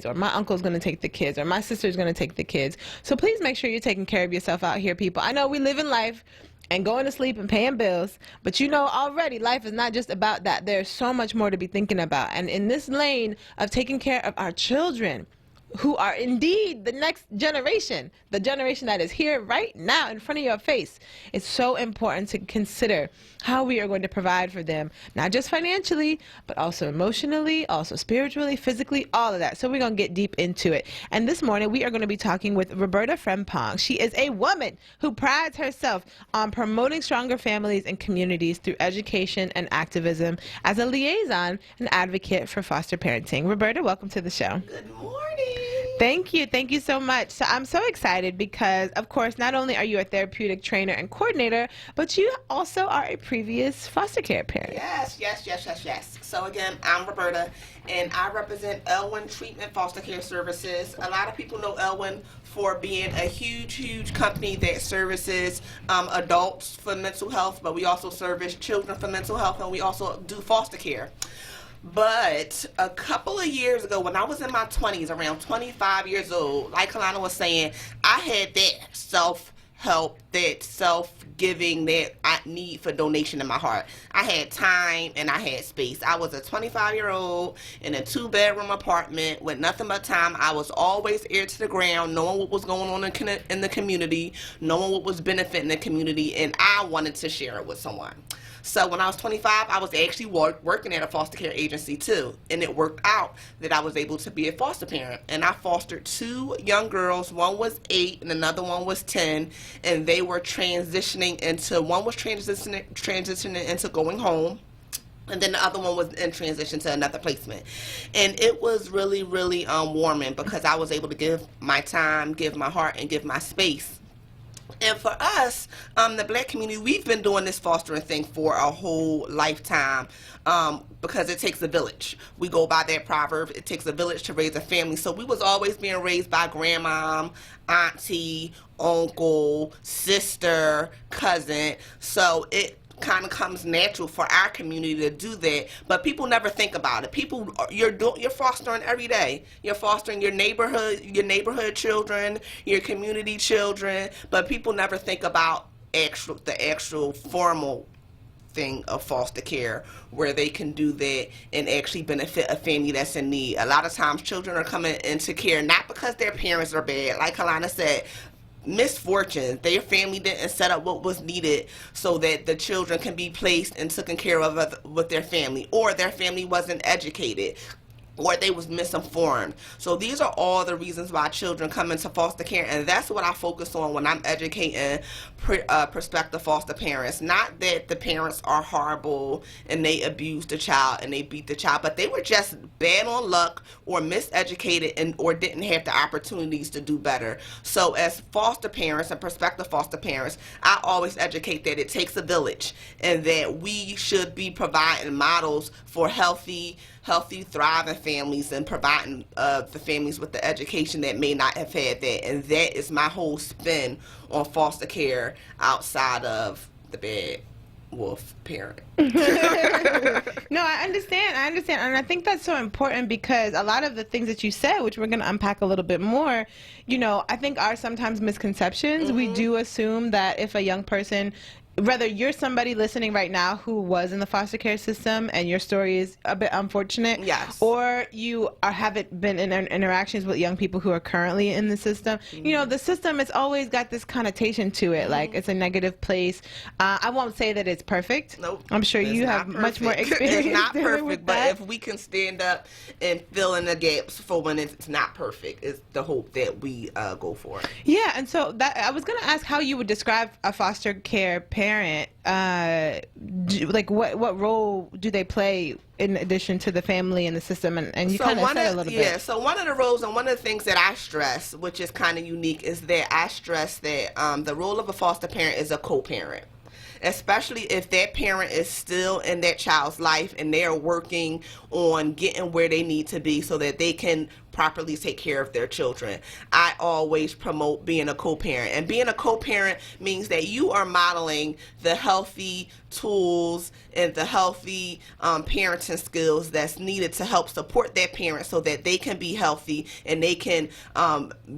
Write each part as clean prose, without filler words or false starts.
kids, or my uncle's going to take the kids, or my sister's going to take the kids. So please make sure you're taking care of yourself out here, people. I know we live in life and going to sleep and paying bills, but you know already life is not just about that. There's so much more to be thinking about. And in this lane of taking care of our children, who are indeed the next generation, the generation that is here right now in front of your face, it's so important to consider how we are going to provide for them, not just financially, but also emotionally, also spiritually, physically, all of that. So we're going to get deep into it. And this morning we are going to be talking with Roberta Frempong. She is a woman who prides herself on promoting stronger families and communities through education and activism as a liaison and advocate for foster parenting. Roberta, welcome to the show. Good morning. Thank you. Thank you so much. So I'm so excited because, of course, not only are you a therapeutic trainer and coordinator, but you also are a previous foster care parent. Yes. So again, I'm Roberta, and I represent Elwyn Treatment Foster Care Services. A lot of people know Elwyn for being a huge company that services adults for mental health, but we also service children for mental health, and we also do foster care. But a couple of years ago, when I was in my 20s, around 25 years old, like Kalana was saying, I had that self-help, that self-giving, that I need for donation in my heart. I had time and I had space. I was a 25-year-old in a 2-bedroom apartment with nothing but time. I was always ear to the ground, knowing what was going on in the community, knowing what was benefiting the community, and I wanted to share it with someone. So when I was 25, I was actually working at a foster care agency too, and it worked out that I was able to be a foster parent. And I fostered 2 young girls. One was 8 and another one was 10, and they were transitioning into, one was transitioning into going home, and then the other one was in transition to another placement. And it was really warming because I was able to give my time, give my heart, and give my space. And for us, the black community, we've been doing this fostering thing for a whole lifetime because it takes a village. We go by that proverb, it takes a village to raise a family. So we was always being raised by grandma, auntie, uncle, sister, cousin. So it kind of comes natural for our community to do that, but people never think about it. You're fostering every day. You're fostering your neighborhood children, your community children, but people never think about the actual formal thing of foster care, where they can do that and actually benefit a family that's in need. A lot of times children are coming into care not because their parents are bad, like Kalana said, misfortune. Their family didn't set up what was needed so that the children can be placed and taken care of with their family, or their family wasn't educated, or they was misinformed. So these are all the reasons why children come into foster care, and that's what I focus on when I'm educating prospective foster parents. Not that the parents are horrible and they abuse the child and they beat the child, but they were just bad on luck or miseducated or didn't have the opportunities to do better. So as foster parents and prospective foster parents, I always educate that it takes a village, and that we should be providing models for healthy, thriving families, and providing the families with the education that may not have had that. And that is my whole spin on foster care outside of the bad wolf parent. No, I understand. And I think that's so important because a lot of the things that you said, which we're going to unpack a little bit more, I think are sometimes misconceptions. We do assume that if a young person, whether you're somebody listening right now who was in the foster care system and your story is a bit unfortunate, yes, or you haven't been in interactions with young people who are currently in the system, the system has always got this connotation to it, like it's a negative place. I won't say that it's perfect. Nope. I'm sure you have much more experience. It's not perfect, with but that. if we can stand up and fill in the gaps for when it's not perfect, is the hope that we go for. Yeah, and so that I was going to ask how you would describe a foster care parent. Like what role do they play in addition to the family and the system? And you kind of said a little bit. Yeah, so one of the roles and one of the things that I stress, which is kind of unique, is that I stress that the role of a foster parent is a co-parent. Especially if that parent is still in that child's life and they're working on getting where they need to be so that they can properly take care of their children. I always promote being a co-parent, and being a co-parent means that you are modeling the healthy tools and the healthy parenting skills that's needed to help support that parent so that they can be healthy and they can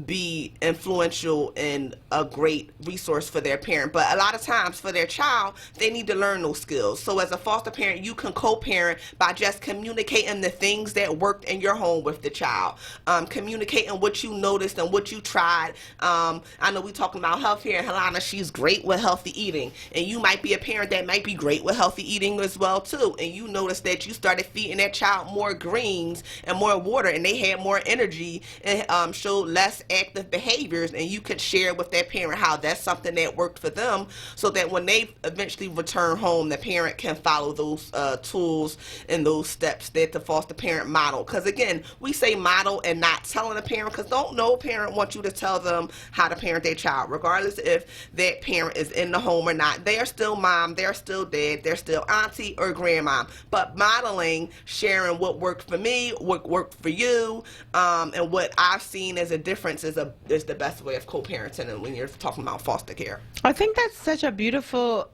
be influential and a great resource for their parent. But a lot of times for their child, they need to learn those skills. So as a foster parent, you can co-parent by just communicating the things that worked in your home with the child, communicating what you noticed and what you tried. I know we're talking about health here, and Helena, she's great with healthy eating, and you might be a parent that might be great with healthy eating as well too, and you notice that you started feeding that child more greens and more water, and they had more energy and showed less active behaviors, and you could share with that parent how that's something that worked for them, so that when they eventually return home, the parent can follow those tools and those steps that the foster parent model. Because again, we say model and not telling a parent, because no parent wants you to tell them how to parent their child, regardless if that parent is in the home or not. They are still mom, they're still dad, they're still auntie or grandma. But modeling, sharing what worked for me, what worked for you, and what I've seen as a difference is the best way of co-parenting. And when you're talking about foster care, I think that's such a beautiful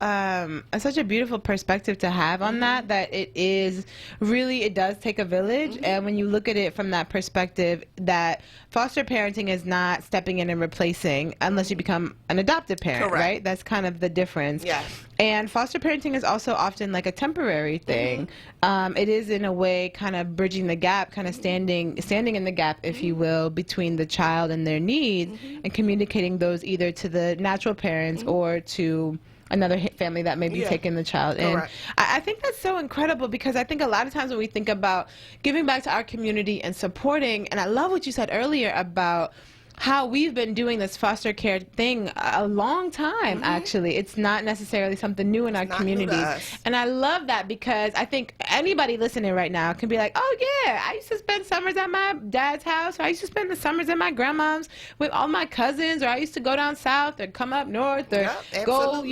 perspective to have on that. That it does take a village, and when you look at it from that perspective, that foster parenting is not stepping in and replacing unless you become an adoptive parent. Correct. Right? That's kind of the difference. Yes. And foster parenting is also often like a temporary thing. It is in a way kind of bridging the gap, kind of standing in the gap, if you will, between the child and their needs, and communicating those either to the natural parents or to another family that may be taking the child in. Correct. I think that's so incredible, because I think a lot of times when we think about giving back to our community and supporting, and I love what you said earlier about how we've been doing this foster care thing a long time, actually. It's not necessarily something new in our communities. And I love that, because I think anybody listening right now can be like, oh yeah, I used to spend summers at my dad's house, or I used to spend the summers at my grandma's with all my cousins, or I used to go down south or come up north or go,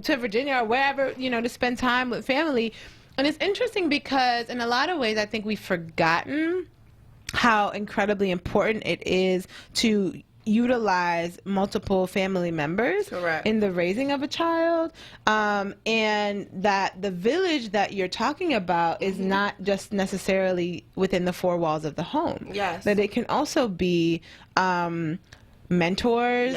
to Virginia or wherever, to spend time with family. And it's interesting because in a lot of ways I think we've forgotten how incredibly important it is to utilize multiple family members in the raising of a child, and that the village that you're talking about is not just necessarily within the four walls of the home. Yes. That it can also be mentors,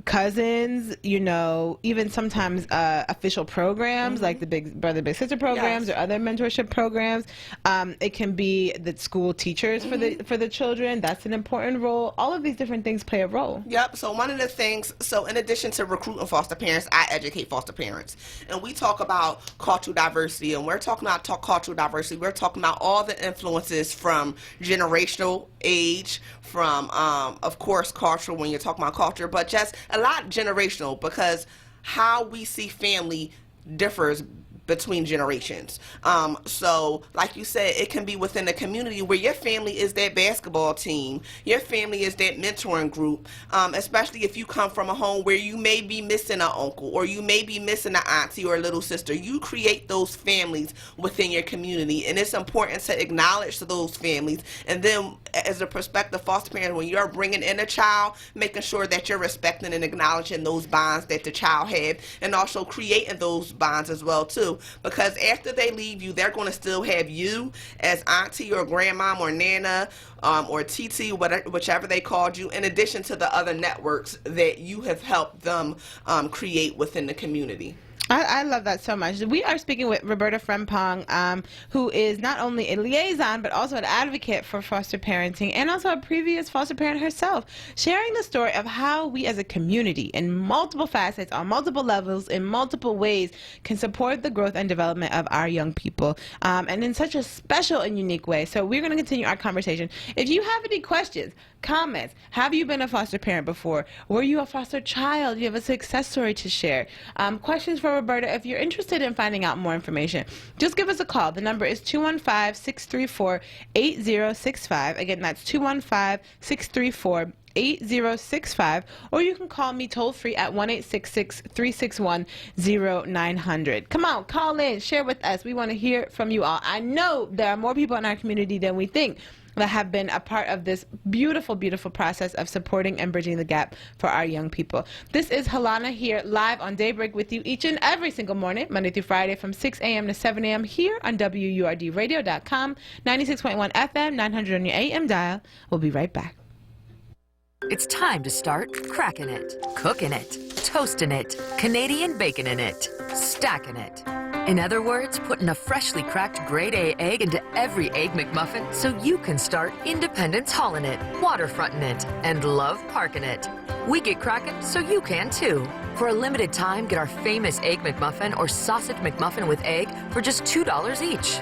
cousins, even sometimes official programs like the Big Brother Big Sister programs or other mentorship programs. It can be the school teachers for the children. That's an important role. All of these different things play a role. Yep. So one of the things, in addition to recruiting foster parents, I educate foster parents, and we talk about cultural diversity. And we're talking about cultural diversity. We're talking about all the influences from generational age, from of course cultural when you're talking about culture, but just a lot generational, because how we see family differs between generations. So like you said, it can be within a community where your family is that basketball team, your family is that mentoring group, especially if you come from a home where you may be missing an uncle, or you may be missing an auntie or a little sister. You create those families within your community, and it's important to acknowledge those families. And then as a prospective foster parent, when you're bringing in a child, making sure that you're respecting and acknowledging those bonds that the child had, and also creating those bonds as well too. Because after they leave you, they're going to still have you as auntie or grandmom or nana or TT, whichever they called you, in addition to the other networks that you have helped them create within the community. I love that so much. We are speaking with Roberta Frempong, who is not only a liaison, but also an advocate for foster parenting, and also a previous foster parent herself, sharing the story of how we as a community, in multiple facets, on multiple levels, in multiple ways, can support the growth and development of our young people, and in such a special and unique way. So we're going to continue our conversation. If you have any questions, comments, have you been a foster parent before? Were you a foster child? You have a success story to share? Questions for Roberta. If you're interested in finding out more information, just give us a call. The number is 215-634-8065. Again, that's 215-634-8065, or you can call me toll free at 1-866-361-0900. Come on, call in, share with us. We want to hear from you all. I know there are more people in our community than we think that have been a part of this beautiful, beautiful process of supporting and bridging the gap for our young people. This is Helana here live on Daybreak with you each and every single morning, Monday through Friday from 6 a.m. to 7 a.m. here on WURDradio.com, 96.1 FM, 900 on your AM dial. We'll be right back. It's time to start cracking it, cooking it, toasting it, Canadian baconing it, stacking it. In other words, putting a freshly cracked grade A egg into every Egg McMuffin so you can start Independence hauling it, waterfronting it, and love parking it. We get cracking so you can too. For a limited time, get our famous Egg McMuffin or Sausage McMuffin with egg for just $2 each.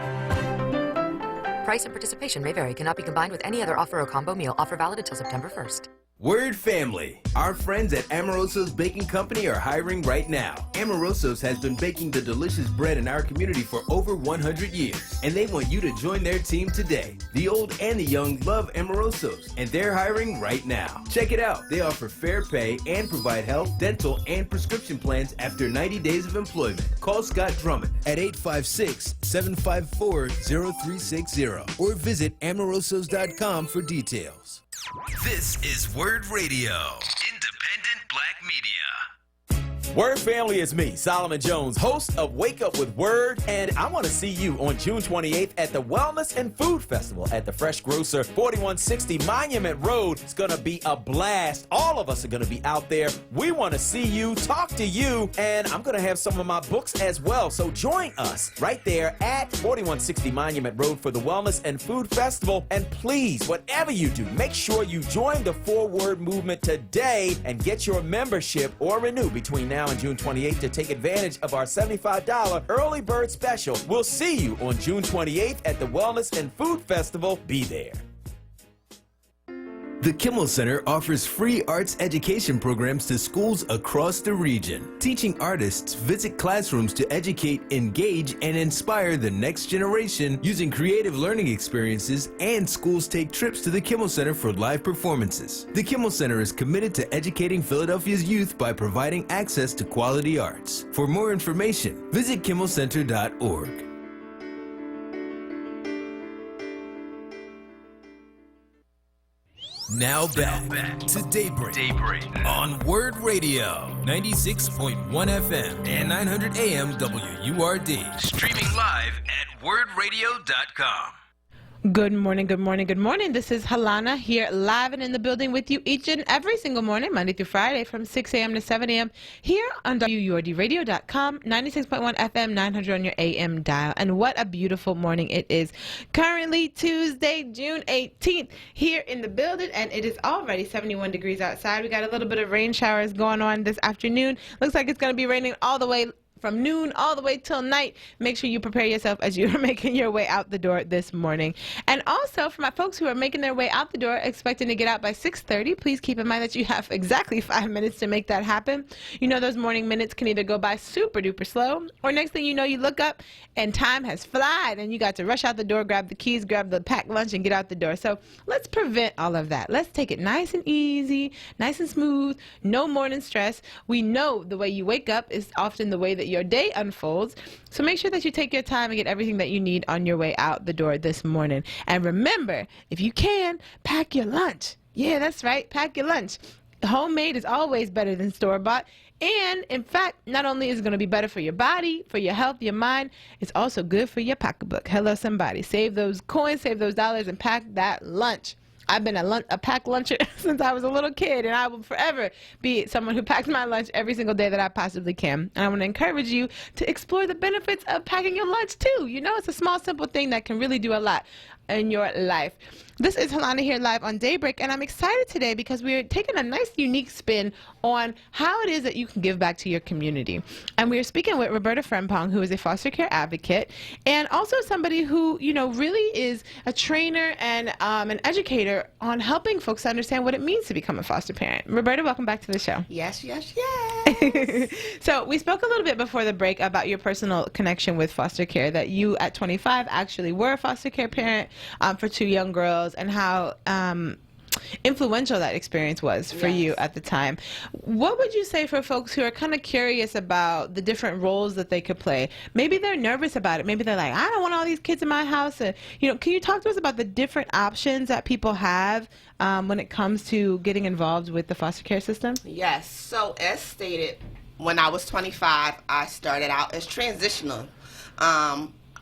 Price and participation may vary. Cannot be combined with any other offer or combo meal. Offer valid until September 1st. Word family, our friends at Amoroso's Baking Company are hiring right now. Amoroso's has been baking the delicious bread in our community for over 100 years, and they want you to join their team today. The old and the young love Amoroso's, and they're hiring right now. Check it out. They offer fair pay and provide health, dental, and prescription plans after 90 days of employment. Call Scott Drummond at 856-754-0360 or visit amorosos.com for details. This is Word Radio, independent black media. Word family, is me, Solomon Jones, host of Wake Up with Word, and I want to see you on June 28th at the Wellness and Food Festival at the Fresh Grocer, 4160 Monument Road. It's going to be a blast. All of us are going to be out there. We want to see you, talk to you, and I'm going to have some of my books as well. So join us right there at 4160 Monument Road for the Wellness and Food Festival. And please, whatever you do, make sure you join the 4Word movement today and get your membership or renew between now and June 28th to take advantage of our $75 early bird special. We'll see you on June 28th at the Wellness and Food Festival. Be there. The Kimmel Center offers free arts education programs to schools across the region. Teaching artists visit classrooms to educate, engage, and inspire the next generation using creative learning experiences, and schools take trips to the Kimmel Center for live performances. The Kimmel Center is committed to educating Philadelphia's youth by providing access to quality arts. For more information, visit kimmelcenter.org. Now back to Daybreak on Word Radio, 96.1 FM and 900 AM WURD. Streaming live at wordradio.com. Good morning, good morning, good morning. This is Helana here live and in the building with you each and every single morning, Monday through Friday from 6 a.m. to 7 a.m. here on WURDradio.com, 96.1 FM, 900 on your AM dial. And what a beautiful morning it is. Currently Tuesday, June 18th here in the building, and it is already 71 degrees outside. We got a little bit of rain showers going on this afternoon. Looks like it's going to be raining all the way from noon all the way till night. Make sure you prepare yourself as you're making your way out the door this morning. And also, for my folks who are making their way out the door expecting to get out by 6:30, please keep in mind that you have exactly 5 minutes to make that happen. You know those morning minutes can either go by super duper slow, or next thing you know, you look up and time has flied and you got to rush out the door, grab the keys, grab the packed lunch, and get out the door. So let's prevent all of that. Let's take it nice and easy, nice and smooth, no morning stress. We know the way you wake up is often the way that your day unfolds. So make sure that you take your time and get everything that you need on your way out the door this morning. And remember, if you can, pack your lunch. Yeah, that's right. Pack your lunch. Homemade is always better than store-bought. And in fact, not only is it going to be better for your body, for your health, your mind, it's also good for your pocketbook. Hello, somebody. Save those coins, save those dollars, and pack that lunch. I've been a packed luncher since I was a little kid, and I will forever be someone who packs my lunch every single day that I possibly can. And I want to encourage you to explore the benefits of packing your lunch too. You know, it's a small, simple thing that can really do a lot in your life. This is Helana here live on Daybreak, and I'm excited today because we're taking a nice, unique spin on how it is that you can give back to your community. And we're speaking with Roberta Frempong, who is a foster care advocate, and also somebody who, you know, really is a trainer and an educator on helping folks understand what it means to become a foster parent. Roberta, welcome back to the show. Yes, yes, yes. So we spoke a little bit before the break about your personal connection with foster care, that you at 25 actually were a foster care parent for 2 young girls, and how influential that experience was for you at the time. What would you say for folks who are kind of curious about the different roles that they could play? Maybe they're nervous about it. Maybe they're like, I don't want all these kids in my house. And, can you talk to us about the different options that people have when it comes to getting involved with the foster care system? Yes. So as stated, when I was 25, I started out as transitional.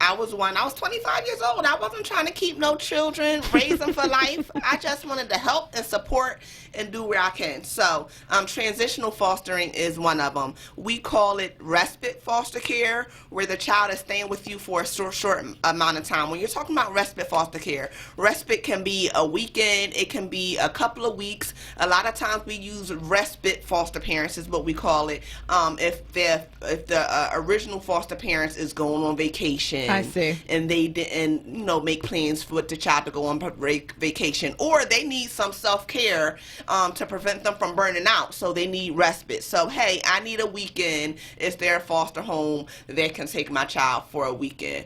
I was 25 years old. I wasn't trying to keep no children, raise them for life. I just wanted to help and support and do where I can. So transitional fostering is one of them. We call it respite foster care, where the child is staying with you for a short amount of time. When you're talking about respite foster care, respite can be a weekend, it can be a couple of weeks. A lot of times we use respite foster parents is what we call it. If the original foster parents is going on vacation, I see, and they didn't make plans for the child to go on vacation, or they need some self-care to prevent them from burning out, so they need respite. So hey, I need a weekend. Is there a foster home that can take my child for a weekend?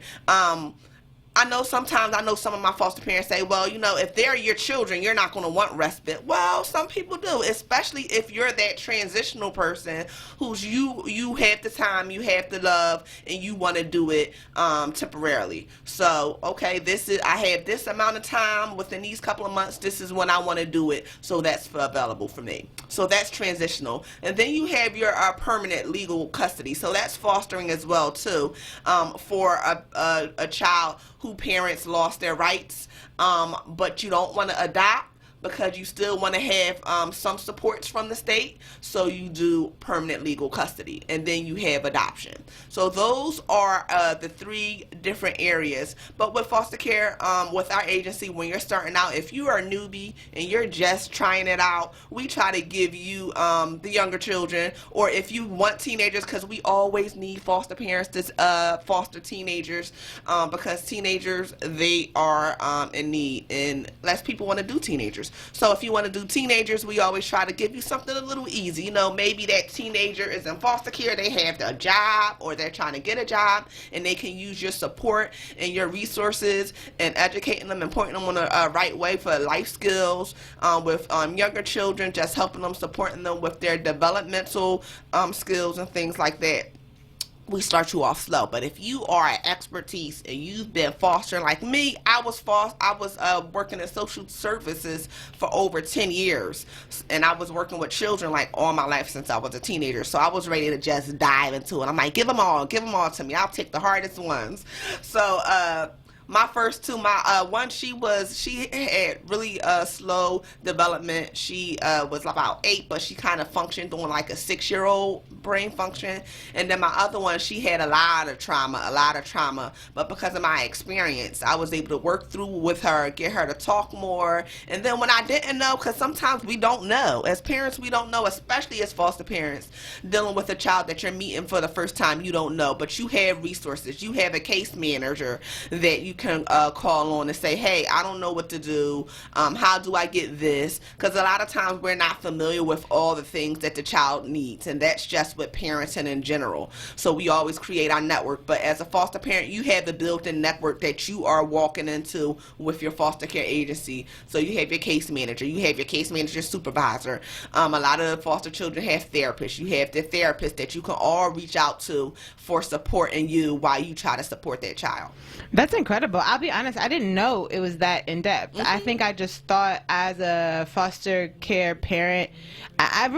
I know some of my foster parents say, well, if they're your children, you're not going to want respite. Well, some people do, especially if you're that transitional person who's you have the time, you have the love, and you want to do it temporarily. So, okay, I have this amount of time within these couple of months. This is when I want to do it. So that's available for me. So that's transitional. And then you have your permanent legal custody. So that's fostering as well, too, for a child who parents lost their rights, but you don't want to adopt because you still want to have some supports from the state, so you do permanent legal custody, and then you have adoption. So those are the three different areas. But with foster care, with our agency, when you're starting out, if you are a newbie and you're just trying it out, we try to give you the younger children, or if you want teenagers, because we always need foster parents to foster teenagers, because teenagers, they are in need, and less people want to do teenagers. So if you want to do teenagers, we always try to give you something a little easy. Maybe that teenager is in foster care, they have a job, or they're trying to get a job, and they can use your support and your resources and educating them and pointing them on the right way for life skills. With younger children, just helping them, supporting them with their developmental skills and things like that. We start you off slow. But if you are an expertise and you've been fostering like me, I was working in social services for over 10 years, and I was working with children like all my life since I was a teenager. So I was ready to just dive into it. I'm like, give them all to me. I'll take the hardest ones. So my first two, one, she had really slow development. She was about 8, but she kind of functioned on like a 6-year-old brain function. And then my other one, she had a lot of trauma. But because of my experience, I was able to work through with her, get her to talk more. And then when I didn't know, because sometimes we don't know. As parents, we don't know, especially as foster parents, dealing with a child that you're meeting for the first time, you don't know. But you have resources. You have a case manager that you can call on and say, hey, I don't know what to do. How do I get this? Because a lot of times we're not familiar with all the things that the child needs, and that's just with parenting in general. So we always create our network. But as a foster parent, you have the built-in network that you are walking into with your foster care agency. So you have your case manager. You have your case manager supervisor. A lot of the foster children have therapists. You have the therapist that you can all reach out to for supporting you while you try to support that child. That's incredible. I'll be honest, I didn't know it was that in depth. I think I just thought as a foster care parent, I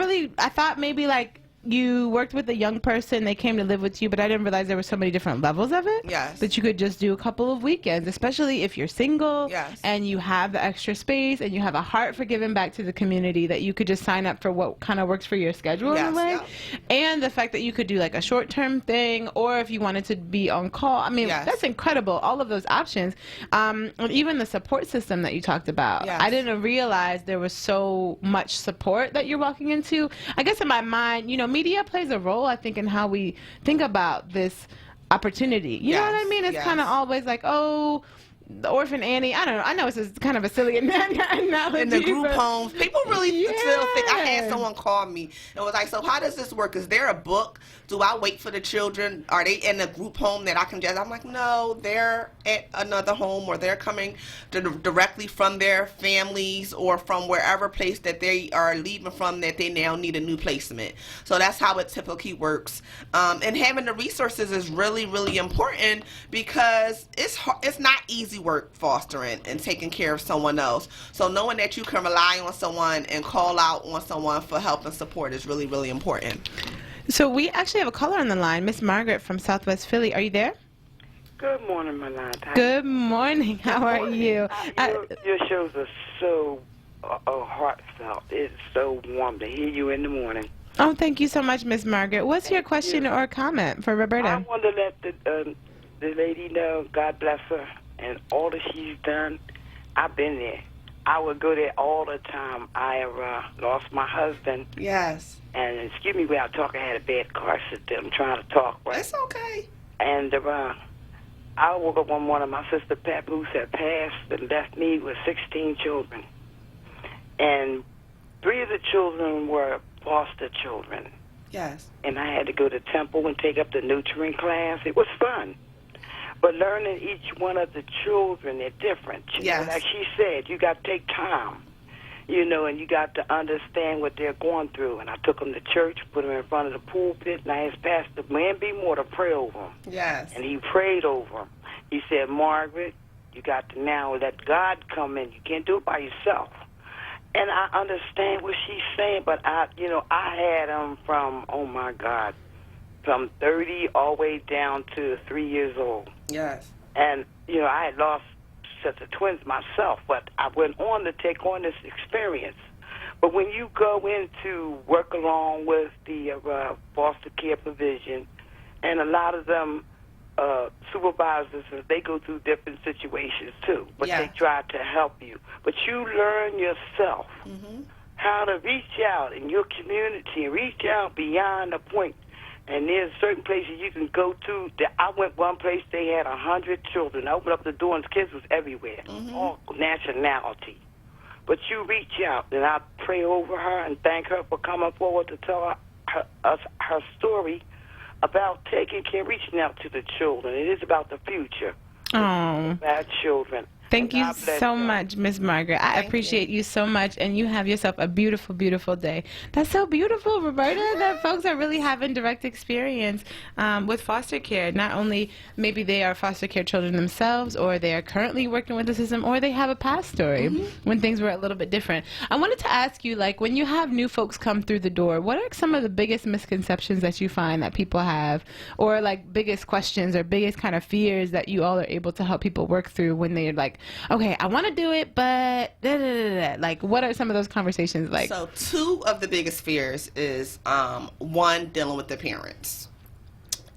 thought maybe like you worked with a young person, they came to live with you, but I didn't realize there were so many different levels of it. Yes. That you could just do a couple of weekends, especially if you're single. Yes. And you have the extra space and you have a heart for giving back to the community, that you could just sign up for what kind of works for your schedule in a way. Yep. And the fact that you could do like a short-term thing, or if you wanted to be on call. I mean, that's incredible, all of those options. And even the support system that you talked about. Yes. I didn't realize there was so much support that you're walking into. I guess in my mind, media plays a role, I think, in how we think about this opportunity. You know what I mean? It's kind of always like, oh, the Orphan Annie. I don't know. I know it's kind of a silly analogy. In the group homes, people really still think. I had Yeah. someone call me and was like, "So how does this work? Is there a book? Do I wait for the children? Are they in a group home that I can just?" I'm like, "No, they're at another home, or they're coming directly from their families or from wherever place that they are leaving from that they now need a new placement." So that's how it typically works. And having the resources is really, really important because it's not easy work fostering and taking care of someone else. So knowing that you can rely on someone and call out on someone for help and support is really, really important. So we actually have a caller on the line, Miss Margaret from Southwest Philly. Are you there? Good morning, Malanta. Good morning. How are you? Your shows are so heartfelt. It's so warm to hear you in the morning. Oh, thank you so much, Miss Margaret. What's your question or comment for Roberta? I want to let the lady know, God bless her, and all that she's done. I've been there. I would go there all the time. I lost my husband. Yes. And excuse me while I talk, I had a bad car sit I'm trying to talk, right? It's okay. And I woke up one morning, my sister Pat Booth had passed and left me with 16 children. And 3 of the children were foster children. Yes. And I had to go to temple and take up the nurturing class. It was fun. But learning each one of the children, they're different. You know, like she said, you got to take time, you know, and you got to understand what they're going through. And I took them to church, put them in front of the pulpit, and I asked Pastor Man B. Moore to pray over them. Yes. And he prayed over them. He said, Margaret, you got to now let God come in. You can't do it by yourself. And I understand what she's saying, but I had them from, oh, my God, from 30 all the way down to 3 years old. Yes. And, you know, I had lost sets of twins myself, but I went on to take on this experience. But when you go in to work along with the foster care provision, and a lot of them supervisors, they go through different situations too, but they try to help you. But you learn yourself how to reach out in your community and reach out beyond the point. And there's certain places you can go to. I went one place, they had 100 children. I opened up the door and the kids was everywhere, all nationality. But you reach out, and I pray over her and thank her for coming forward to tell us her story about taking care, reaching out to the children. It is about the future. Oh. About children. Thank you so much, Miss Margaret. I appreciate you so much, and you have yourself a beautiful, beautiful day. That's so beautiful, Roberta, that folks are really having direct experience with foster care. Not only maybe they are foster care children themselves, or they are currently working with the system, or they have a past story when things were a little bit different. I wanted to ask you, like, when you have new folks come through the door, what are some of the biggest misconceptions that you find that people have, or like biggest questions or biggest kind of fears that you all are able to help people work through when they're like, okay, I want to do it, but da, da, da, da. Like, what are some of those conversations like? So 2 of the biggest fears is one, dealing with the parents,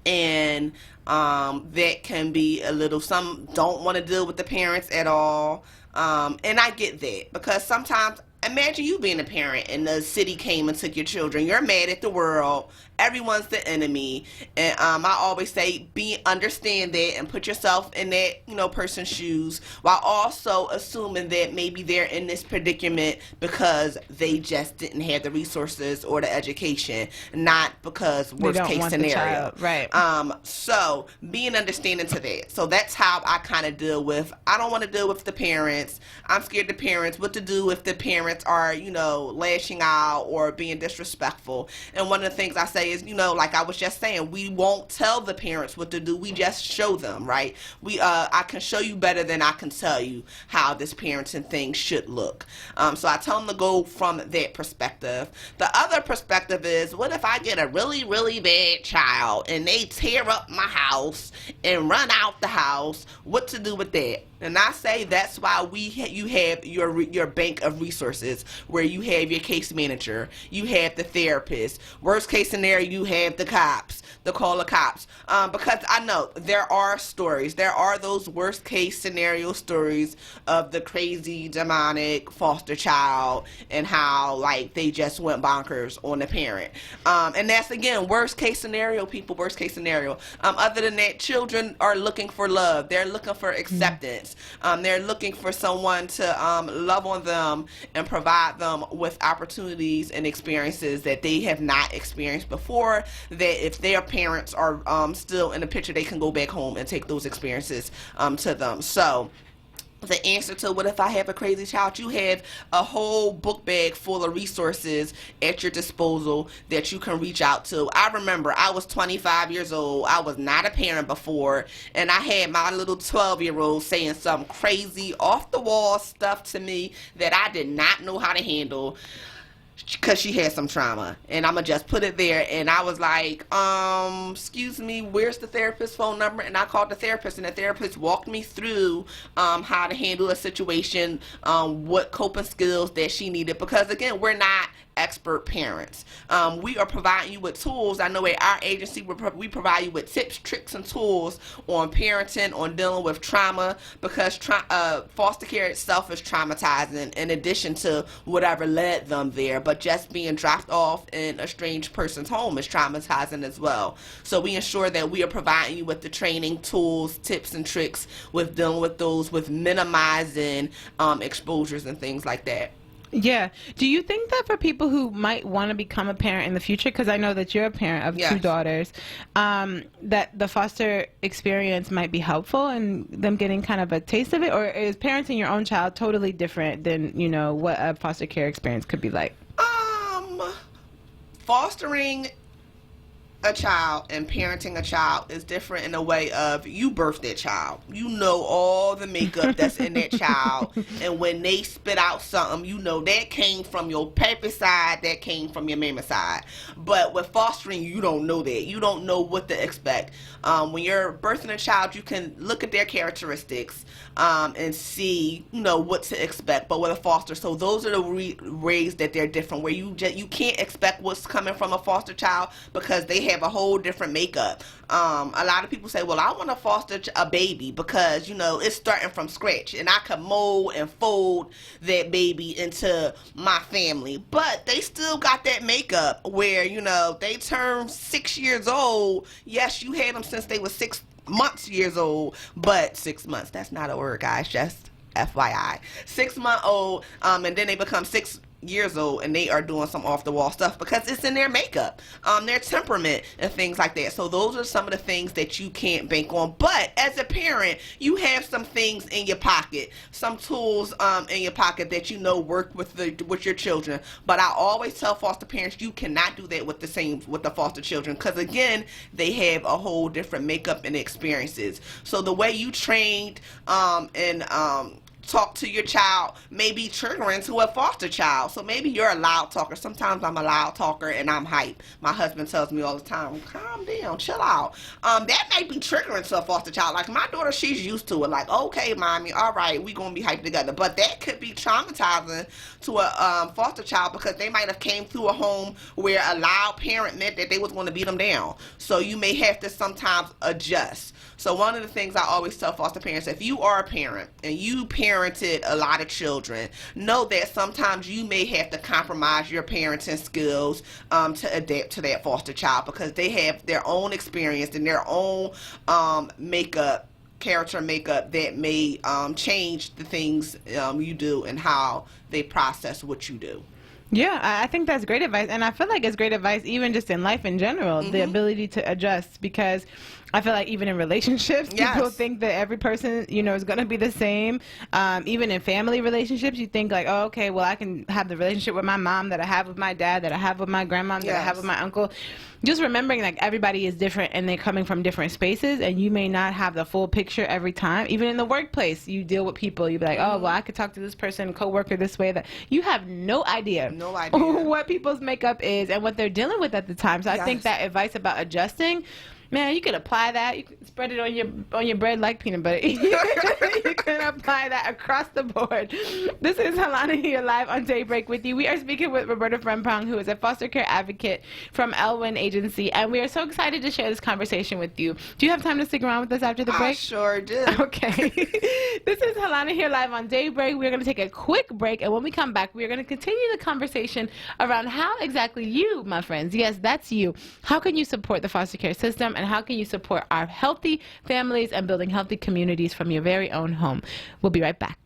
and that can be a little. Some don't want to deal with the parents at all, and I get that, because sometimes. Imagine you being a parent and the city came and took your children. You're mad at the world. Everyone's the enemy. And I always say, understand that and put yourself in that, person's shoes, while also assuming that maybe they're in this predicament because they just didn't have the resources or the education, not because worst case scenario. Right. So being understanding to that. So that's how I kind of deal with. I don't want to deal with the parents. I'm scared of the parents. What to do if the parents are, lashing out or being disrespectful. And one of the things I say is, like I was just saying, we won't tell the parents what to do. We just show them, right? I can show you better than I can tell you how this parenting thing should look. So I tell them to go from that perspective. The other perspective is, what if I get a really, really bad child and they tear up my house and run out the house? What to do with that? And I say that's why you have your bank of resources, where you have your case manager, you have the therapist. Worst case scenario, you have the cops, call the cops. Because I know there are stories. There are those worst case scenario stories of the crazy, demonic foster child and how, like, they just went bonkers on the parent. And that's, again, worst case scenario, people, worst case scenario. Other than that, children are looking for love. They're looking for acceptance. parents. They're looking for someone to love on them and provide them with opportunities and experiences that they have not experienced before, that if their parents are still in the picture, they can go back home and take those experiences to them. So the answer to what if I have a crazy child, you have a whole book bag full of resources at your disposal that you can reach out to. I remember I was 25 years old. I was not a parent before, and I had my little 12-year-old saying some crazy off-the-wall stuff to me that I did not know how to handle, because she had some trauma, and I'm gonna just put it there. And I was like, excuse me, where's the therapist's phone number? And I called the therapist, and the therapist walked me through how to handle a situation, what coping skills that she needed, because again, we're not expert parents. We are providing you with tools. I know at our agency we provide you with tips, tricks, and tools on parenting, on dealing with trauma, because foster care itself is traumatizing in addition to whatever led them there. But just being dropped off in a strange person's home is traumatizing as well. So we ensure that we are providing you with the training, tools, tips, and tricks with dealing with those, with minimizing exposures and things like that. Yeah. Do you think that for people who might want to become a parent in the future, because I know that you're a parent of Yes. 2 daughters, that the foster experience might be helpful in them getting kind of a taste of it? Or is parenting your own child totally different than, you know, what a foster care experience could be like? Fostering a child and parenting a child is different in a way of you birthed that child. You know all the makeup that's in that child, and when they spit out something, you know that came from your pappy side, that came from your mama side. But with fostering, you don't know that. You don't know what to expect. When you're birthing a child, you can look at their characteristics and see, you know, what to expect. But with a foster, so those are the ways that they're different, where you can't expect what's coming from a foster child, because they have a whole different makeup. A lot of people say, well, I want to foster a baby because, you know, it's starting from scratch and I can mold and fold that baby into my family. But they still got that makeup where, you know, they turn 6 years old. Yes, you had them since they were 6 years old, but 6 months, that's not a word, guys, just FYI. 6 month old, and then they become 6 years old and they are doing some off the wall stuff because it's in their makeup, their temperament and things like that. So those are some of the things that you can't bank on. But as a parent, you have some things in your pocket, some tools in your pocket that you know work with your children. But I always tell foster parents, you cannot do that with the foster children, because again, they have a whole different makeup and experiences. So the way you trained and talk to your child may be triggering to a foster child. So maybe you're a loud talker. Sometimes I'm a loud talker and I'm hype. My husband tells me all the time, calm down, chill out. That might be triggering to a foster child. Like my daughter, she's used to it. Like, okay, mommy, all right, we gonna be hyped together. But that could be traumatizing to a foster child, because they might have came through a home where a loud parent meant that they was going to beat them down. So you may have to sometimes adjust. So one of the things I always tell foster parents, if you are a parent and you parented a lot of children, know that sometimes you may have to compromise your parenting skills to adapt to that foster child, because they have their own experience and their own character makeup that may change the things you do and how they process what you do. Yeah, I think that's great advice. And I feel like it's great advice even just in life in general, the ability to adjust, because I feel like even in relationships, people think that every person, you know, is going to be the same. Even in family relationships, you think like, oh, okay, well, I can have the relationship with my mom that I have with my dad, that I have with my grandma, that I have with my uncle. Just remembering like everybody is different and they're coming from different spaces, and you may not have the full picture every time. Even in the workplace, you deal with people. You be like, oh, well, I could talk to this person, coworker this way. That you have no idea what people's makeup is and what they're dealing with at the time. So I think that advice about adjusting, man, you could apply that. You could spread it on your bread like peanut butter. You can apply that across the board. This is Halana here live on Daybreak with you. We are speaking with Roberta Frempong, who is a foster care advocate from onWURD Agency, and we are so excited to share this conversation with you. Do you have time to stick around with us after the break? I sure do. Okay. This is Halana here live on Daybreak. We're going to take a quick break, and when we come back, we're going to continue the conversation around how exactly you, my friends, yes, that's you, how can you support the foster care system and how can you support our healthy families and building healthy communities from your very own home. We'll be right back.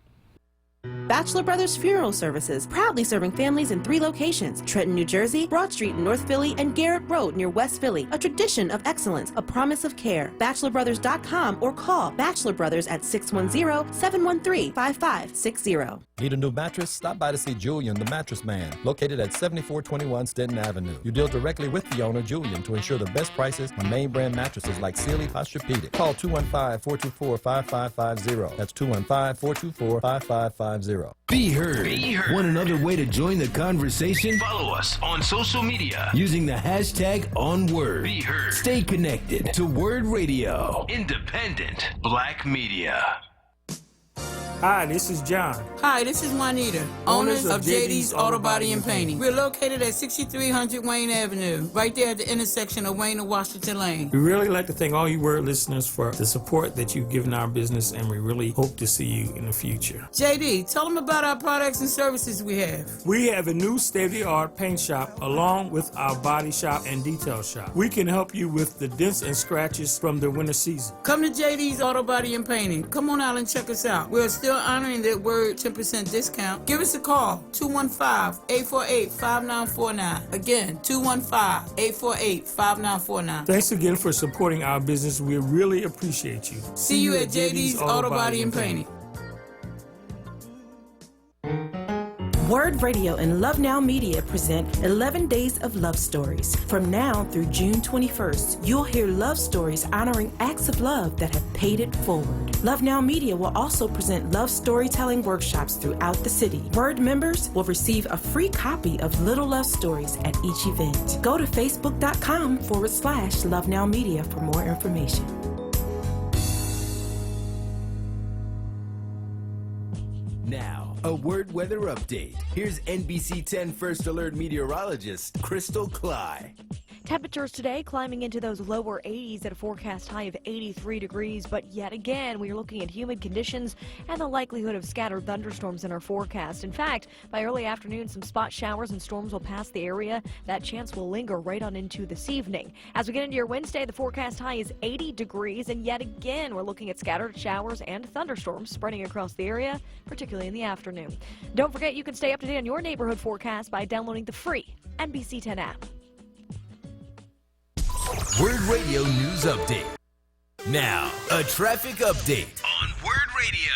Bachelor Brothers Funeral Services, proudly serving families in 3 locations: Trenton, New Jersey, Broad Street in North Philly, and Garrett Road near West Philly. A tradition of excellence, a promise of care. BachelorBrothers.com or call Bachelor Brothers at 610-713-5560. Need a new mattress? Stop by to see Julian, the Mattress Man, located at 7421 Stenton Avenue. You deal directly with the owner, Julian, to ensure the best prices on name brand mattresses like Sealy, Posturepedic. Call 215-424-5550. That's 215-424-5550. Be heard. Want another way to join the conversation? Follow us on social media Using the hashtag onWURD. Be heard. Stay connected to Word Radio. Independent Black Media. Hi, this is John. Hi, this is Juanita, owners of JD's Auto Body and Painting. We're located at 6300 Wayne Avenue, right there at the intersection of Wayne and Washington Lane. We really like to thank all you Word listeners for the support that you've given our business, and we really hope to see you in the future. JD, tell them about our products and services we have. We have a new state-of-the-art paint shop along with our body shop and detail shop. We can help you with the dents and scratches from the winter season. Come to JD's Auto Body and Painting. Come on out and check us out. We're still honoring that Word 10% discount. Give us a call, 215-848-5949. Again, 215-848-5949. Thanks again for supporting our business. We really appreciate you. See you at JD's Auto Body and Painting. Word Radio and Love Now Media present 11 Days of Love Stories. From now through June 21st, you'll hear love stories honoring acts of love that have paid it forward. Love Now Media will also present love storytelling workshops throughout the city. Word members will receive a free copy of Little Love Stories at each event. Go to facebook.com/Love Now Media for more information. Now, a Word weather update. Here's NBC 10 First Alert meteorologist Crystal Cly. Temperatures today climbing into those lower 80s at a forecast high of 83 degrees, but yet again we are looking at humid conditions and the likelihood of scattered thunderstorms in our forecast. In fact, by early afternoon, some spot showers and storms will pass the area. That chance will linger right on into this evening. As we get into your Wednesday, the forecast high is 80 degrees, and yet again we're looking at scattered showers and thunderstorms spreading across the area, particularly in the afternoon. Don't forget you can stay up to date on your neighborhood forecast by downloading the free NBC 10 app. Word Radio News Update. Now, a traffic update On Word Radio.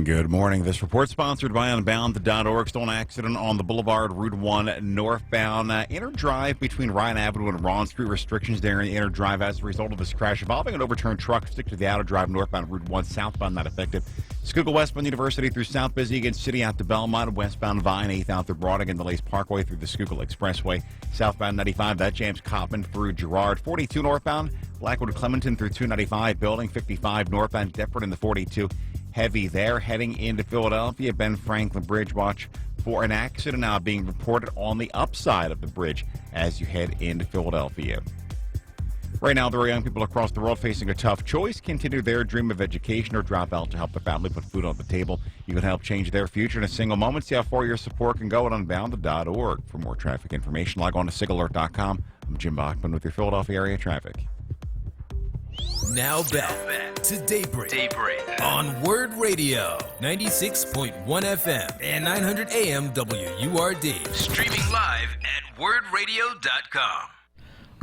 Good morning. This report sponsored by Unbound.org. Stone accident on the Boulevard, Route 1 northbound. Inner drive between Ryan Avenue and Ron Street. Restrictions there in the inner drive as a result of this crash involving an overturned truck. Stick to the outer drive northbound, Route 1 southbound, not affected. Schuylkill westbound University through South Biscuit City out to Belmont. Westbound Vine, 8th out through Broading and the Lace Parkway through the Schuylkill Expressway. Southbound 95, that jams Coppin through Girard. 42 northbound, Blackwood Clementon through 295. Building 55 northbound, Deptford in the 42. Heavy there heading into Philadelphia. Ben Franklin Bridge, watch for an accident now being reported on the upside of the bridge as you head into Philadelphia. Right now, there are young people across the world facing a tough choice: continue their dream of education or drop out to help the family put food on the table. You can help change their future in a single moment. See how far your support can go at Unbound.org. For more traffic information, log on to SIGAlert.com. I'm Jim Bachman with your Philadelphia area traffic. Now back to Daybreak. On Word Radio, 96.1 FM and 900 AM WURD. Streaming live at wordradio.com.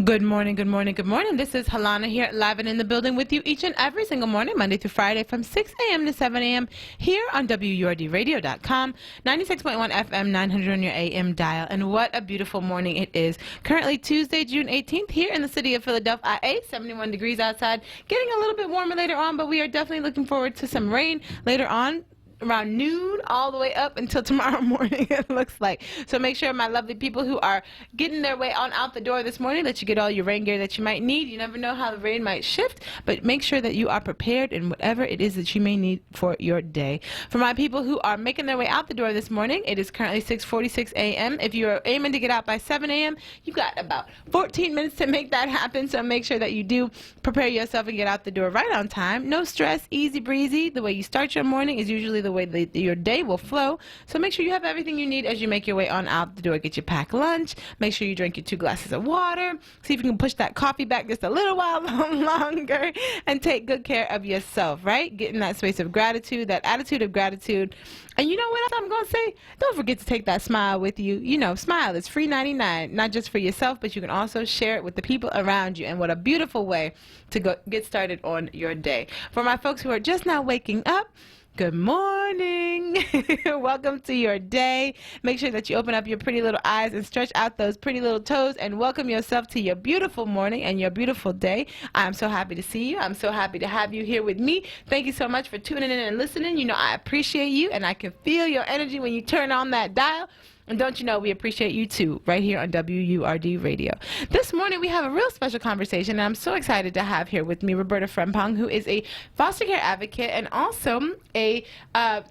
Good morning, good morning, good morning. This is Halana here, live and in the building with you each and every single morning, Monday through Friday from 6 a.m. to 7 a.m. here on WURDradio.com, 96.1 FM, 900 on your AM dial. And what a beautiful morning it is. Currently Tuesday, June 18th, here in the city of Philadelphia, 71 degrees outside. Getting a little bit warmer later on, but we are definitely looking forward to some rain later on. Around noon all the way up until tomorrow morning, it looks like. So make sure, my lovely people who are getting their way on out the door this morning, that you get all your rain gear that you might need. You never know how the rain might shift, but make sure that you are prepared in whatever it is that you may need for your day. For my people who are making their way out the door this morning, it is currently 6:46 a.m. If you are aiming to get out by 7 a.m., you've got about 14 minutes to make that happen, so make sure that you do prepare yourself and get out the door right on time. No stress, easy breezy. The way you start your morning is usually the way that your day will flow. So make sure you have everything you need as you make your way on out the door. Get your packed lunch. Make sure you drink your 2 glasses of water. See if you can push that coffee back just a little while longer and take good care of yourself, right? Get in that space of gratitude, that attitude of gratitude. And you know what else I'm going to say? Don't forget to take that smile with you. You know, smile is free 99, not just for yourself, but you can also share it with the people around you. And what a beautiful way to get started on your day. For my folks who are just now waking up, good morning. Welcome to your day. Make sure that you open up your pretty little eyes and stretch out those pretty little toes and welcome yourself to your beautiful morning and your beautiful day. I'm so happy to see you. I'm so happy to have you here with me. Thank you so much for tuning in and listening. You know, I appreciate you and I can feel your energy when you turn on that dial. And don't you know, we appreciate you too, right here on WURD Radio. This morning, we have a real special conversation, and I'm so excited to have here with me Roberta Frempong, who is a foster care advocate and also a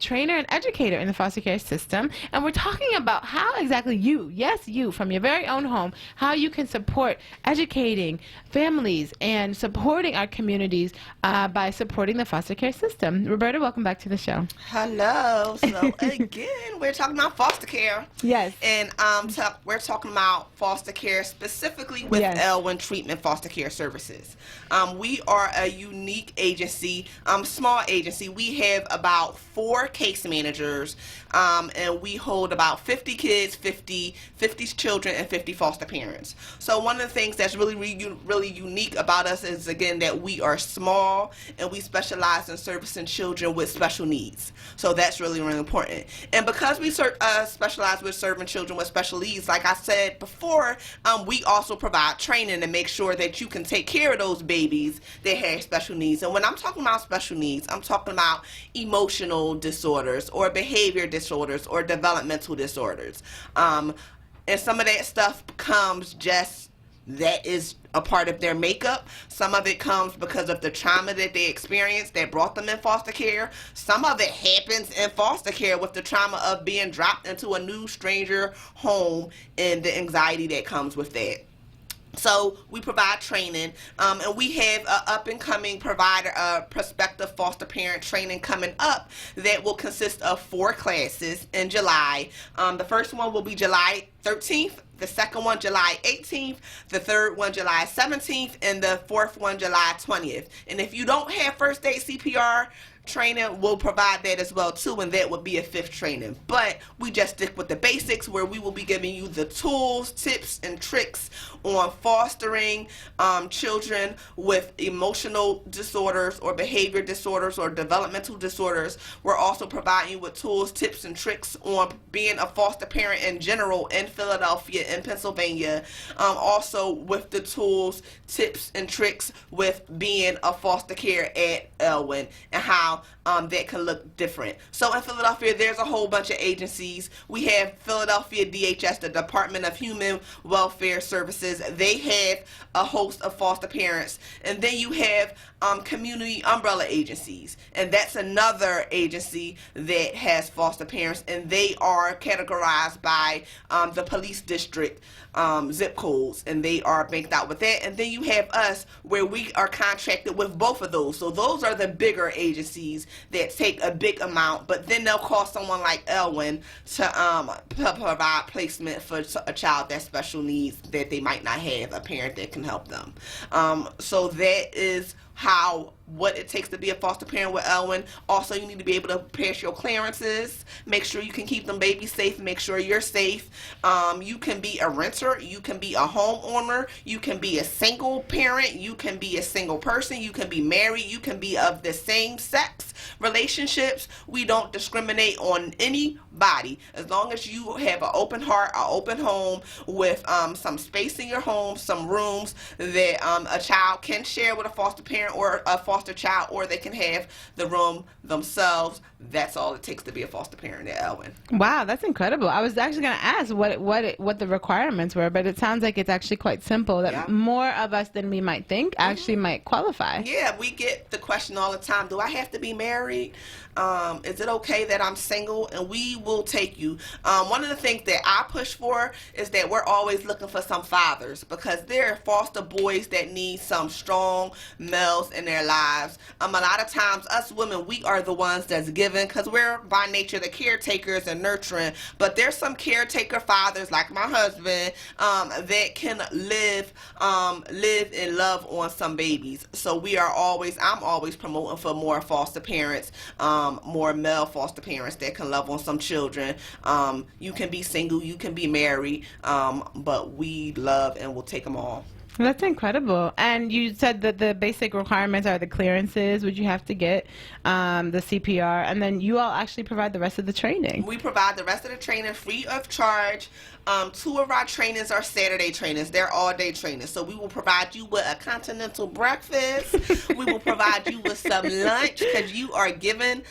trainer and educator in the foster care system. And we're talking about how exactly you, yes, you, from your very own home, how you can support educating families and supporting our communities by supporting the foster care system. Roberta, welcome back to the show. Hello. So, again, we're talking about foster care. Yes. And we're talking about foster care specifically with Elwyn Treatment Foster Care Services. We are a unique agency, small agency. We have about 4 case managers, and we hold about 50 kids, 50 children, and 50 foster parents. So one of the things that's really unique about us is, again, that we are small and we specialize in servicing children with special needs. So that's really, really important. And because we specialize with serving children with special needs, like I said before, we also provide training to make sure that you can take care of those babies that have special needs. And when I'm talking about special needs, I'm talking about emotional disorders or behavior disorders or developmental disorders. And some of that stuff comes just that is a part of their makeup. Some of it comes because of the trauma that they experienced that brought them in foster care. Some of it happens in foster care with the trauma of being dropped into a new stranger home and the anxiety that comes with that. So we provide training, and we have an up-and-coming provider, prospective foster parent training coming up that will consist of 4 classes in July. The first one will be July 13th, the second one July 18th, the third one July 17th, and the fourth one July 20th. And if you don't have first aid CPR training, we'll provide that as well too, and that would be a 5th training. But we just stick with the basics, where we will be giving you the tools, tips, and tricks on fostering children with emotional disorders or behavior disorders or developmental disorders. We're also providing you with tools, tips, and tricks on being a foster parent in general in Philadelphia and Pennsylvania. Also with the tools, tips, and tricks with being a foster care at Elwyn and how that can look different. So in Philadelphia, there's a whole bunch of agencies. We have Philadelphia DHS, the Department of Human Welfare Services. They have a host of foster parents. And then you have community umbrella agencies. And that's another agency that has foster parents. And they are categorized by the police district zip codes, and they are banked out with that. And then you have us, where we are contracted with both of those. So those are the bigger agencies that take a big amount, but then they'll call someone like Elwyn to provide placement for a child that special needs that they might not have a parent that can help them. So that is what it takes to be a foster parent with Elwyn. Also, you need to be able to pass your clearances, make sure you can keep them babies safe, make sure you're safe. You can be a renter, you can be a homeowner, you can be a single parent, you can be a single person, you can be married, you can be of the same sex relationships. We don't discriminate on anybody as long as you have an open heart, an open home with some space in your home, some rooms that a child can share with a foster parent or a foster child, or they can have the room themselves. That's all it takes to be a foster parent at Elwyn. Wow, that's incredible. I was actually going to ask what the requirements were, but it sounds like it's actually quite simple, that more of us than we might think actually might qualify. Yeah, we get the question all the time, do I have to be married? Is it okay that I'm single? And we will take you. One of the things that I push for is that we're always looking for some fathers, because there are foster boys that need some strong male males in their lives. A lot of times, us women, we are the ones that's giving because we're by nature the caretakers and nurturing. But there's some caretaker fathers, like my husband, that can live and love on some babies. So I'm always promoting for more foster parents, more male foster parents that can love on some children. You can be single, you can be married, but we love and will take them all. That's incredible. And you said that the basic requirements are the clearances, which you have to get, the CPR, and then you all actually provide the rest of the training. We provide the rest of the training free of charge. 2 of our trainings are Saturday trainings. They're all-day trainings. So we will provide you with a continental breakfast. We will provide you with some lunch because you are given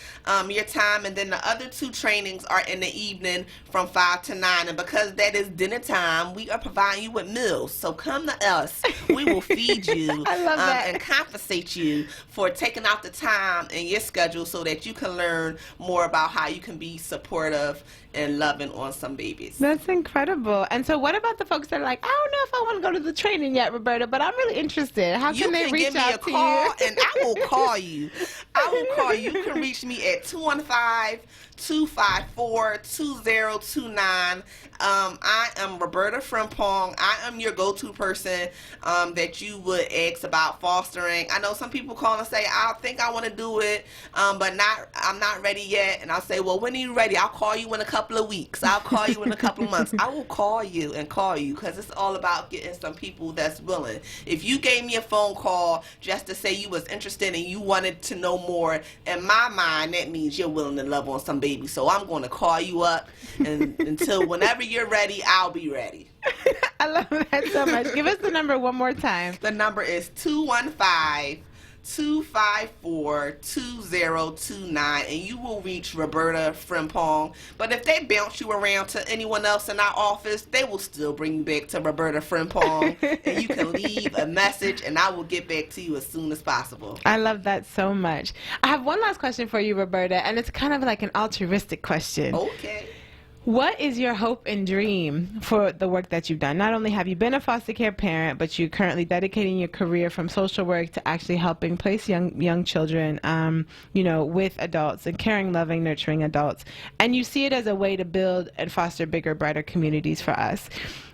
your time. And then the other 2 trainings are in the evening from 5 to 9. And because that is dinner time, we are providing you with meals. So come to us. We will feed you I love that. and compensate you for taking out the time in your schedule so that you can learn more about how you can be supportive and loving on some babies. That's incredible. And so what about the folks that are like, I don't know if I want to go to the training yet, Roberta, but I'm really interested. How can they reach out to you? You can give me a call and I will call you. I will call you. You can reach me at 215-254-2029. I am Roberta Frimpong. I am your go-to person that you would ask about fostering. I know some people call and say, I think I want to do it, but I'm not ready yet. And I'll say, well, when are you ready? I'll call you in a couple of weeks. I'll call you in a couple of months. I will call you because it's all about getting some people that's willing. If you gave me a phone call just to say you was interested and you wanted to know more, in my mind, that means you're willing to love on some baby. So I'm going to call you up, and until whenever you're ready, I'll be ready. I love that so much. Give us the number one more time. The number is 215-254-2029, and you will reach Roberta Frimpong. But if they bounce you around to anyone else in our office, they will still bring you back to Roberta Frimpong, and you can leave a message, and I will get back to you as soon as possible. I love that so much. I have one last question for you, Roberta, and it's kind of like an altruistic question. Okay. What is your hope and dream for the work that you've done? Not only have you been a foster care parent, but you're currently dedicating your career from social work to actually helping place young children, with adults and caring, loving, nurturing adults. And you see it as a way to build and foster bigger, brighter communities for us.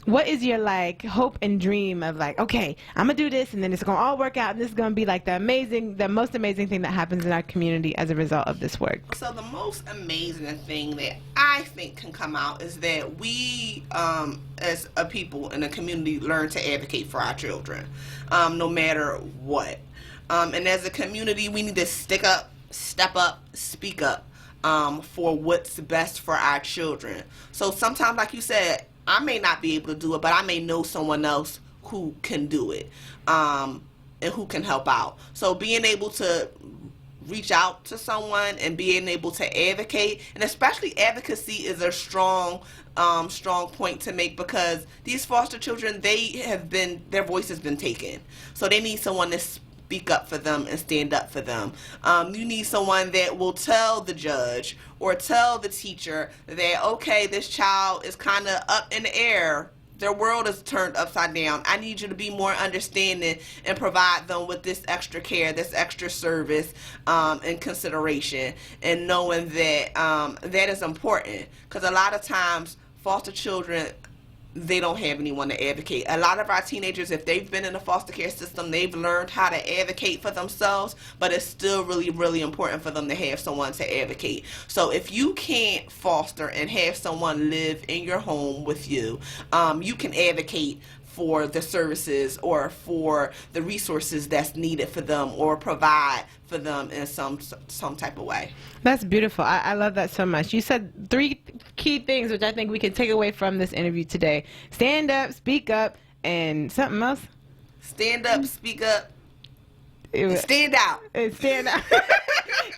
What is your hope and dream of okay, I'm gonna do this and then it's gonna all work out and this is gonna be the most amazing thing that happens in our community as a result of this work? So the most amazing thing that I think can come out is that we, as a people in a community, learn to advocate for our children, no matter what. And as a community, we need to stick up, step up, speak up for what's best for our children. So sometimes, like you said, I may not be able to do it, but I may know someone else who can do it, and who can help out. So being able to reach out to someone and being able to advocate, and especially advocacy is a strong point to make, because these foster children, their voice has been taken. So they need someone to speak up for them and stand up for them. You need someone that will tell the judge or tell the teacher that, okay, this child is kind of up in the air. Their world is turned upside down. I need you to be more understanding and provide them with this extra care, this extra service, and consideration, and knowing that that is important. Because a lot of times foster children, they don't have anyone to advocate. A lot of our teenagers, if they've been in the foster care system, they've learned how to advocate for themselves, but it's still really, really important for them to have someone to advocate. So if you can't foster and have someone live in your home with you, you can advocate for the services or for the resources that's needed for them, or provide for them in some type of way. That's beautiful. I love that so much. You said 3 key things which I think we can take away from this interview today. Stand up, speak up, and something else? Stand up, speak up, stand out. Stand out.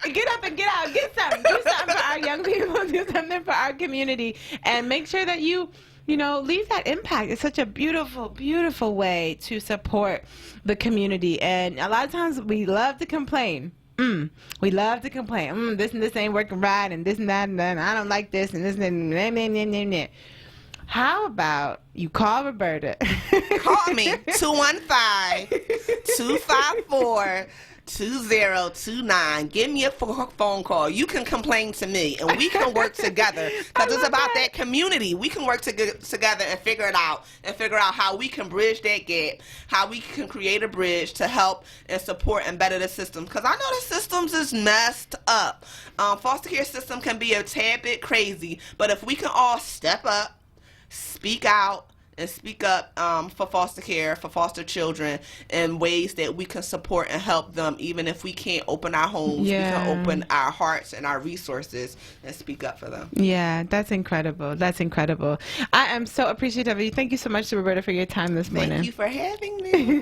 Get up and get out. Get something. Do something for our young people. Do something for our community. And make sure that you leave that impact. It's such a beautiful, beautiful way to support the community. And a lot of times we love to complain. We love to complain. This and this ain't working right, and this and that, and I don't like this, and this and that. How about you call Roberta? Call me 215-254-2029. Give me a phone call. You can complain to me, and we can work together, because it's about that community. We can work together and figure it out, and figure out how we can bridge that gap, how we can create a bridge to help and support and better the system, because I know the systems is messed up. Foster care system can be a tad bit crazy, but if we can all step up, speak out, and speak up for foster care, for foster children, in ways that we can support and help them, even if we can't open our homes, we can open our hearts and our resources and speak up for them. Yeah, that's incredible. That's incredible. I am so appreciative of you. Thank you so much, Roberta, for your time this morning. Thank you for having me.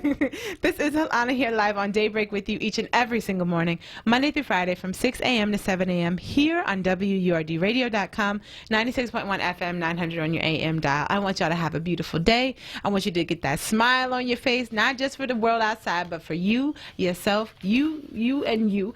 This is Alana here live on Daybreak with you each and every single morning, Monday through Friday from 6 a.m. to 7 a.m. here on WURDradio.com, 96.1 FM, 900 on your AM dial. I want y'all to have a beautiful day. I want you to get that smile on your face, not just for the world outside, but for you, yourself, you, and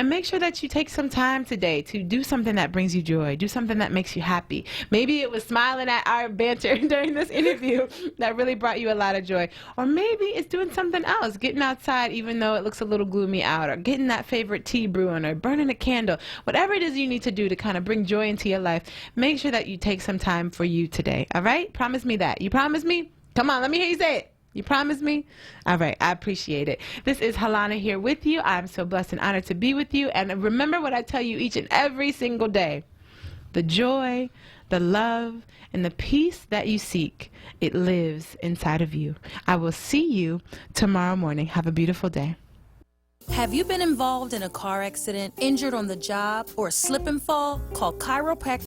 make sure that you take some time today to do something that brings you joy, do something that makes you happy. Maybe it was smiling at our banter during this interview that really brought you a lot of joy, or maybe it's doing something else, getting outside even though it looks a little gloomy out, or getting that favorite tea brewing, or burning a candle. Whatever it is you need to do to kind of bring joy into your life, make sure that you take some time for you today. All right? Promise me that. You promise me? Come on, let me hear you say it. You promise me? All right, I appreciate it. This is Halana here with you. I'm so blessed and honored to be with you. And remember what I tell you each and every single day. The joy, the love, and the peace that you seek, it lives inside of you. I will see you tomorrow morning. Have a beautiful day. Have you been involved in a car accident, injured on the job, or a slip and fall? Call Chiropractic